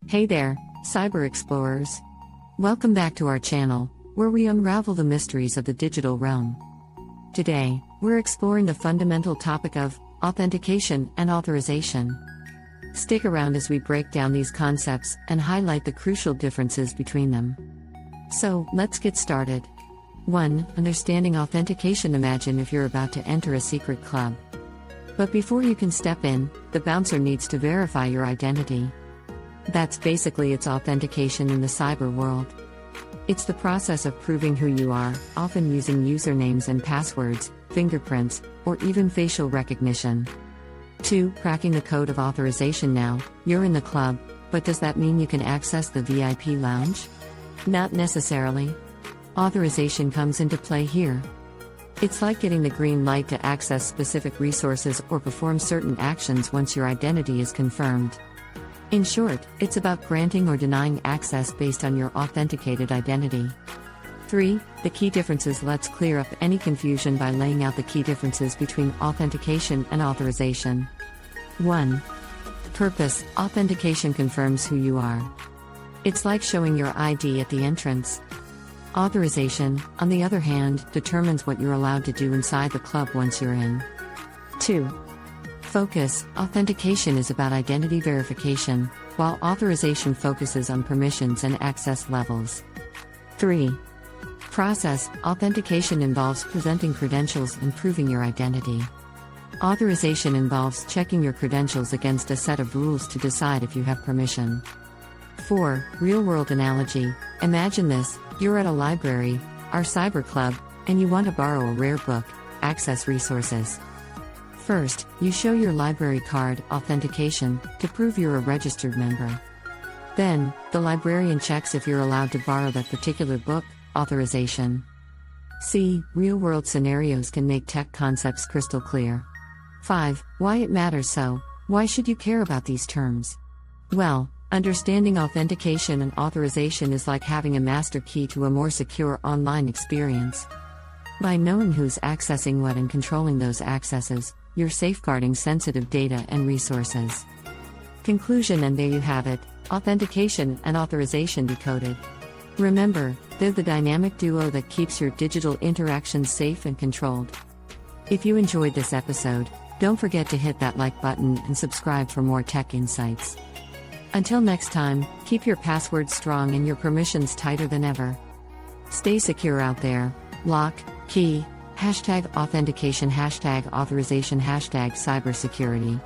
Hey there, cyber explorers. Welcome back to our channel, where we unravel the mysteries of the digital realm. Today, we're exploring the fundamental topic of authentication and authorization. Stick around as we break down these concepts and highlight the crucial differences between them. So, let's get started. 1. Understanding authentication. Imagine if you're about to enter a secret club. But before you can step in, the bouncer needs to verify your identity. That's basically its authentication in the cyber world. It's the process of proving who you are, often using usernames and passwords, fingerprints, or even facial recognition. 2. Cracking the code of authorization. Now, you're in the club, but does that mean you can access the VIP lounge? Not necessarily. Authorization comes into play here. It's like getting the green light to access specific resources or perform certain actions once your identity is confirmed. In short, it's about granting or denying access based on your authenticated identity. 3. The key differences. Let's clear up any confusion by laying out the key differences between authentication and authorization. 1. Purpose. Authentication confirms who you are. It's like showing your ID at the entrance. Authorization, on the other hand, determines what you're allowed to do inside the club once you're in. 2. Focus. Authentication is about identity verification, while authorization focuses on permissions and access levels. 3. Process. Authentication involves presenting credentials and proving your identity. Authorization involves checking your credentials against a set of rules to decide if you have permission. 4. Real-world analogy. Imagine this: you're at a library, our cyber club, and you want to borrow a rare book, access resources. First, you show your library card, authentication, to prove you're a registered member. Then, the librarian checks if you're allowed to borrow that particular book, authorization. See, real-world scenarios can make tech concepts crystal clear. 5. Why it matters. So, why should you care about these terms? Well, understanding authentication and authorization is like having a master key to a more secure online experience. By knowing who's accessing what and controlling those accesses, you're safeguarding sensitive data and resources. Conclusion. And there you have it, authentication and authorization decoded. Remember, they're the dynamic duo that keeps your digital interactions safe and controlled. If you enjoyed this episode, don't forget to hit that like button and subscribe for more tech insights. Until next time, keep your passwords strong and your permissions tighter than ever. Stay secure out there. Lock, key, #authentication, #authorization, #cybersecurity.